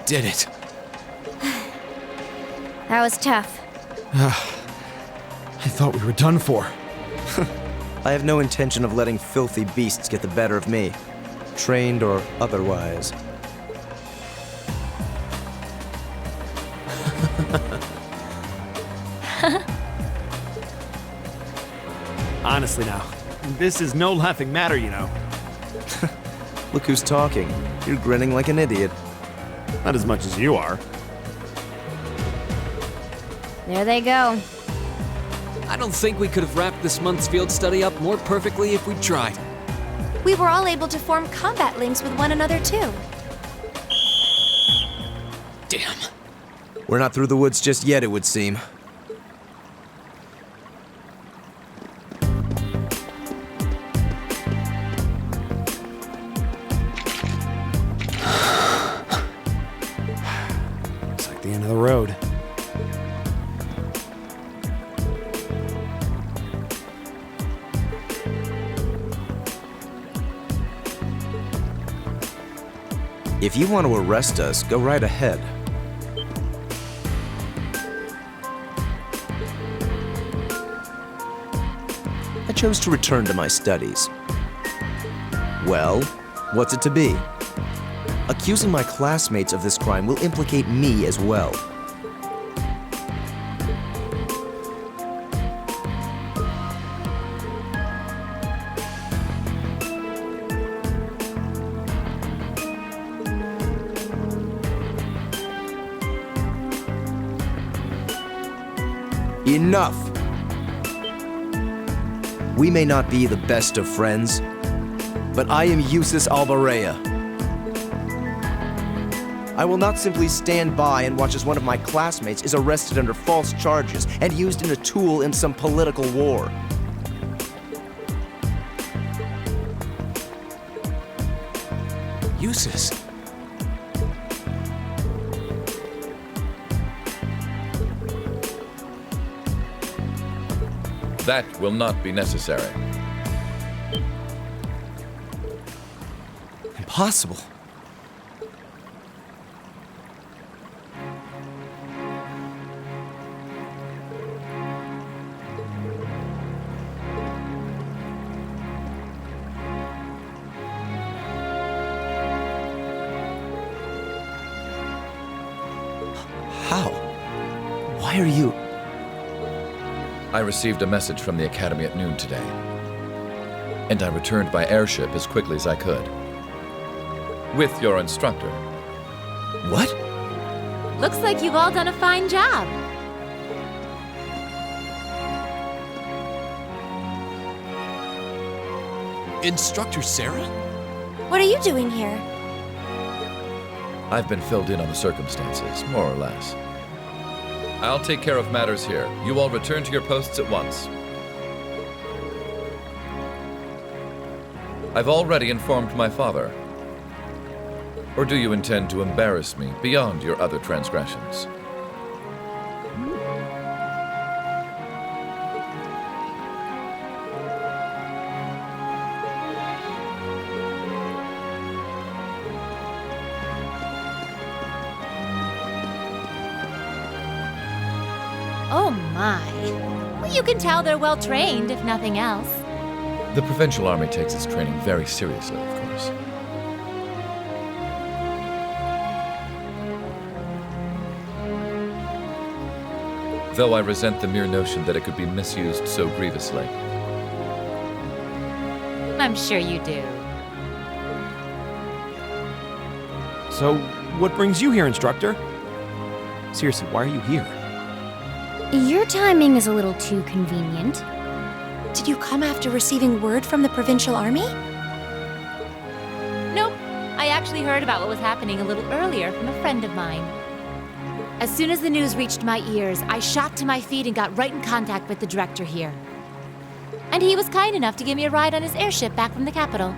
did it. That was tough. I thought we were done for. I have no intention of letting filthy beasts get the better of me, trained or otherwise. Honestly now, this is no laughing matter, you know. Look who's talking. You're grinning like an idiot. Not as much as you are. There they go. I don't think we could have wrapped this month's field study up more perfectly if we'd tried. We were all able to form combat links with one another, too. Damn. We're not through the woods just yet, it would seem. Looks like the end of the road. If you want to arrest us, go right ahead. I chose to return to my studies. Well, what's it to be? Accusing my classmates of this crime will implicate me as well. Enough! We may not be the best of friends, but I am Yusuf Albareya. I will not simply stand by and watch as one of my classmates is arrested under false charges and used as a tool in some political war. Yusuf. That will not be necessary. Impossible. How? Why are you... I received a message from the Academy at noon today, and I returned by airship as quickly as I could. With your instructor. What? Looks like you've all done a fine job. Instructor Sarah? What are you doing here? I've been filled in on the circumstances, more or less. I'll take care of matters here. You all return to your posts at once. I've already informed my father. Or do you intend to embarrass me beyond your other transgressions? Oh my. Well, you can tell they're well trained, if nothing else. The Provincial Army takes its training very seriously, of course. Though I resent the mere notion that it could be misused so grievously. I'm sure you do. So, what brings you here, Instructor? Seriously, why are you here? Your timing is a little too convenient. Did you come after receiving word from the Provincial Army? Nope. I actually heard about what was happening a little earlier from a friend of mine. As soon as the news reached my ears, I shot to my feet and got right in contact with the director here. And he was kind enough to give me a ride on his airship back from the capital.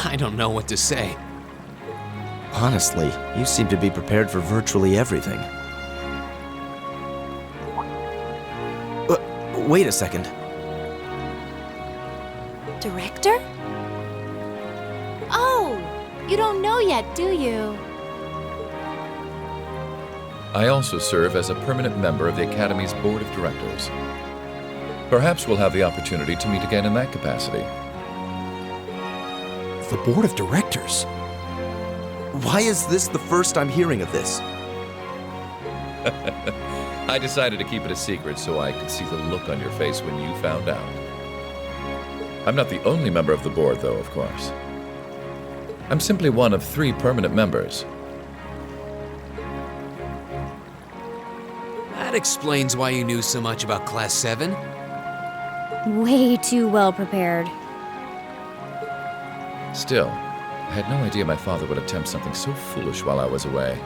I don't know what to say. Honestly, you seem to be prepared for virtually everything. Wait a second. Director? Oh, you don't know yet, do you? I also serve as a permanent member of the Academy's Board of Directors. Perhaps we'll have the opportunity to meet again in that capacity. The board of directors? Why is this the first I'm hearing of this? I decided to keep it a secret so I could see the look on your face when you found out. I'm not the only member of the board, though, of course. I'm simply one of 3 permanent members. That explains why you knew so much about Class 7. Way too well prepared. Still, I had no idea my father would attempt something so foolish while I was away.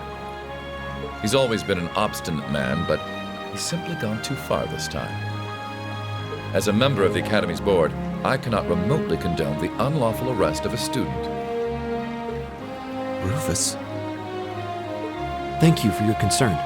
He's always been an obstinate man, but he's simply gone too far this time. As a member of the Academy's board, I cannot remotely condone the unlawful arrest of a student. Rufus? Thank you for your concern.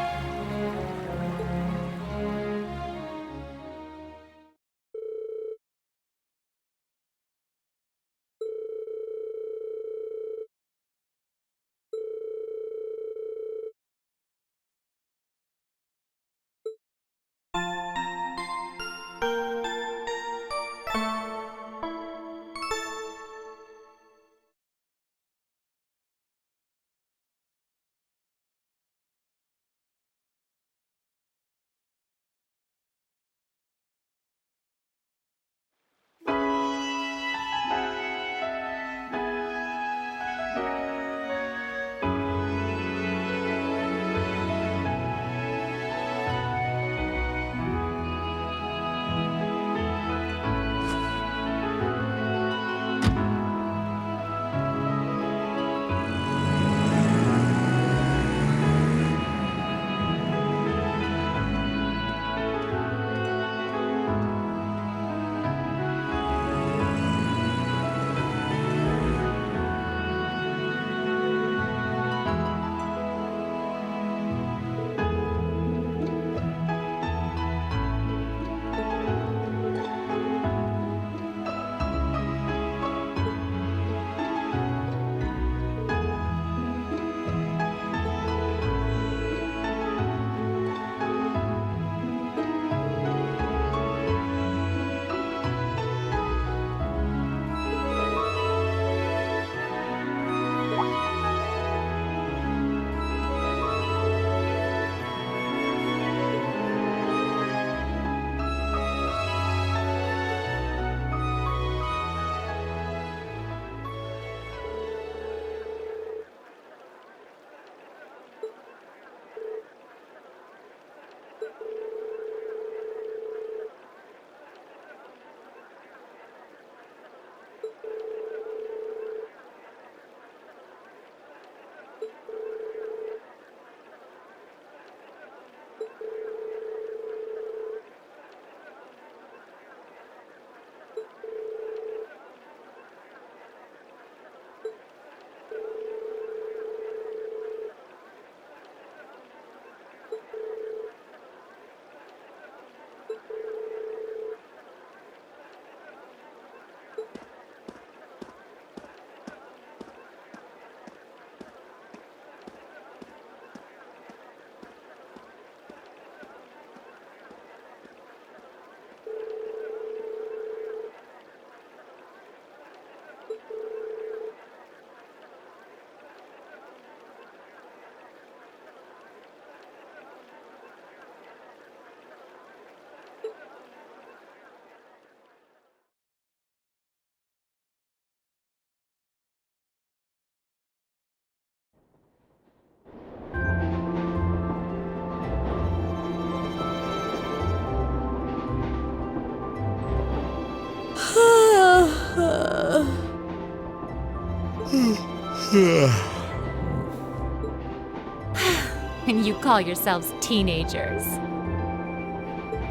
And you call yourselves teenagers.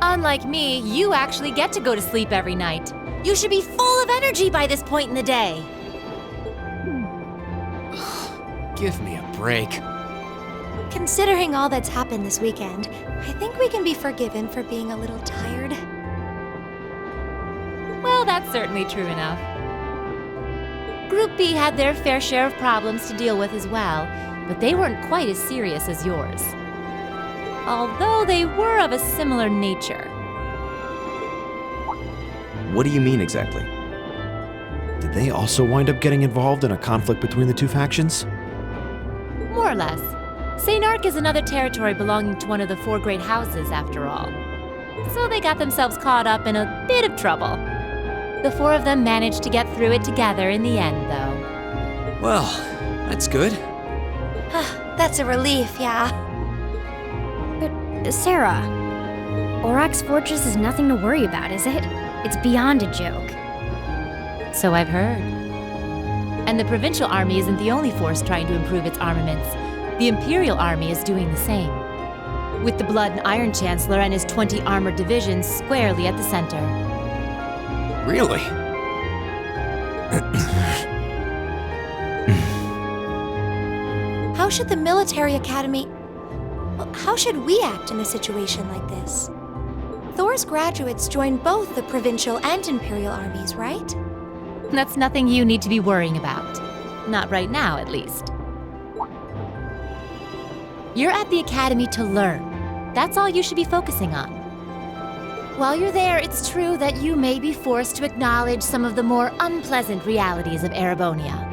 Unlike me, you actually get to go to sleep every night. You should be full of energy by this point in the day. Give me a break. Considering all that's happened this weekend, I think we can be forgiven for being a little tired. Well, that's certainly true enough. Group B had their fair share of problems to deal with as well, but they weren't quite as serious as yours. although they were of a similar nature. What do you mean exactly? Did they also wind up getting involved in a conflict between the two factions? More or less. St. Arc is another territory belonging to one of the four great houses, after all. So they got themselves caught up in a bit of trouble. The four of them managed to get through it together in the end, though. Well, that's good. That's a relief, yeah. But, Sarah, Auroch's fortress is nothing to worry about, is it? It's beyond a joke. So I've heard. And the provincial army isn't the only force trying to improve its armaments. The Imperial Army is doing the same, with the Blood and Iron Chancellor and his 20 armored divisions squarely at the center. Really? How should the military academy... Well, how should we act in a situation like this? Thor's graduates join both the provincial and imperial armies, right? That's nothing you need to be worrying about. Not right now, at least. You're at the academy to learn. That's all you should be focusing on. While you're there, it's true that you may be forced to acknowledge some of the more unpleasant realities of Erebonia.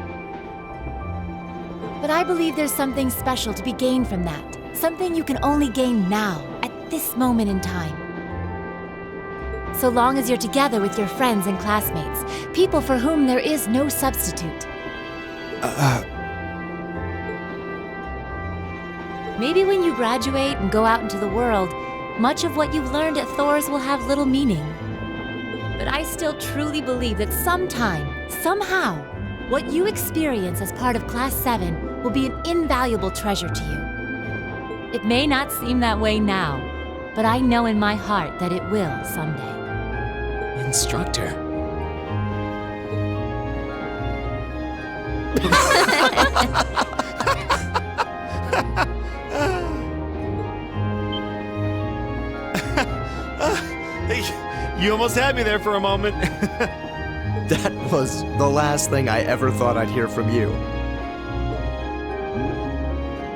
But I believe there's something special to be gained from that. Something you can only gain now, at this moment in time. So long as you're together with your friends and classmates, people for whom there is no substitute. Maybe when you graduate and go out into the world, much of what you've learned at Thor's will have little meaning. But I still truly believe that sometime, somehow, what you experience as part of Class 7 will be an invaluable treasure to you. It may not seem that way now, but I know in my heart that it will someday. Instructor. You almost had me there for a moment. That was the last thing I ever thought I'd hear from you.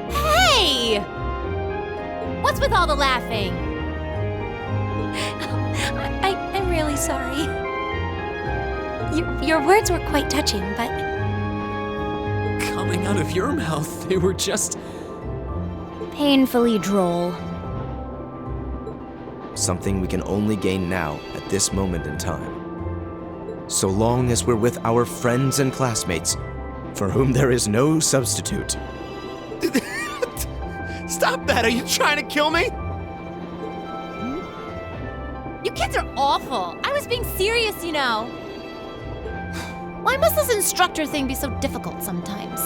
Hey! What's with all the laughing? I'm really sorry. Your words were quite touching, but... Coming out of your mouth, they were just... Painfully droll. Something we can only gain now at this moment in time. So long as we're with our friends and classmates, for whom there is no substitute. Stop that! Are you trying to kill me? You kids are awful. I was being serious, you know. Why must this instructor thing be so difficult sometimes?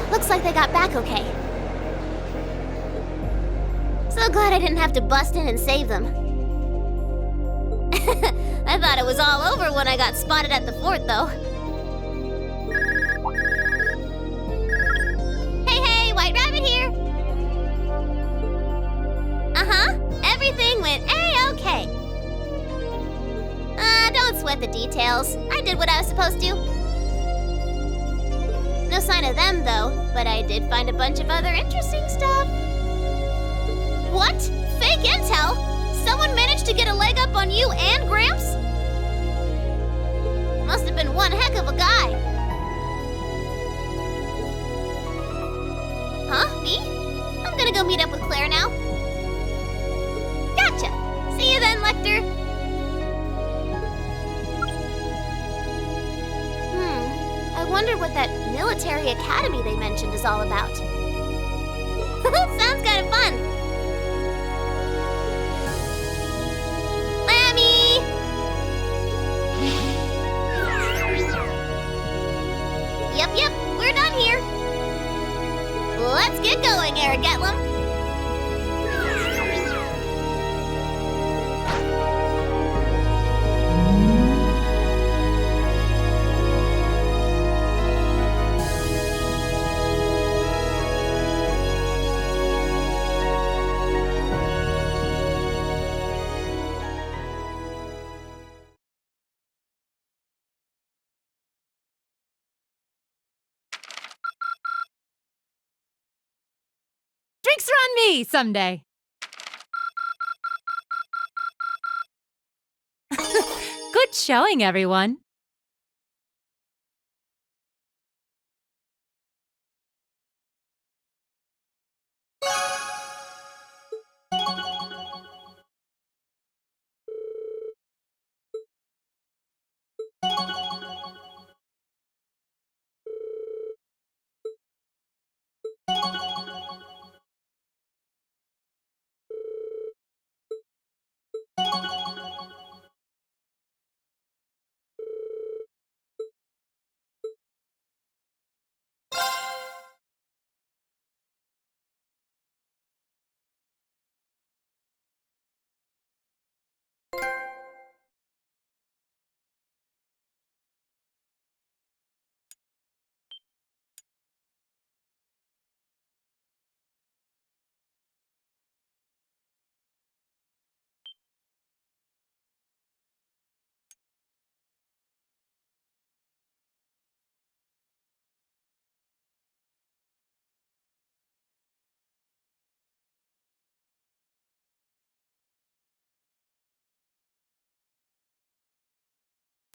Looks like they got back okay. So glad I didn't have to bust in and save them. I thought it was all over when I got spotted at the fort, though. Hey, White Rabbit here! Uh-huh, everything went A-okay. Don't sweat the details. I did what I was supposed to. No sign of them, though, but I did find a bunch of other interesting stuff. What? Fake intel? Someone managed to get a leg up on you and Gramps? Must have been one heck of a guy. Huh? Me? I'm gonna go meet up with Claire now. Gotcha. See you then, Lecter. I wonder what that military academy they mentioned is all about. Sounds kind of fun. Lammy! Yep, we're done here. Let's get going, Aragetlum. Drinks are on me someday. Good showing, everyone.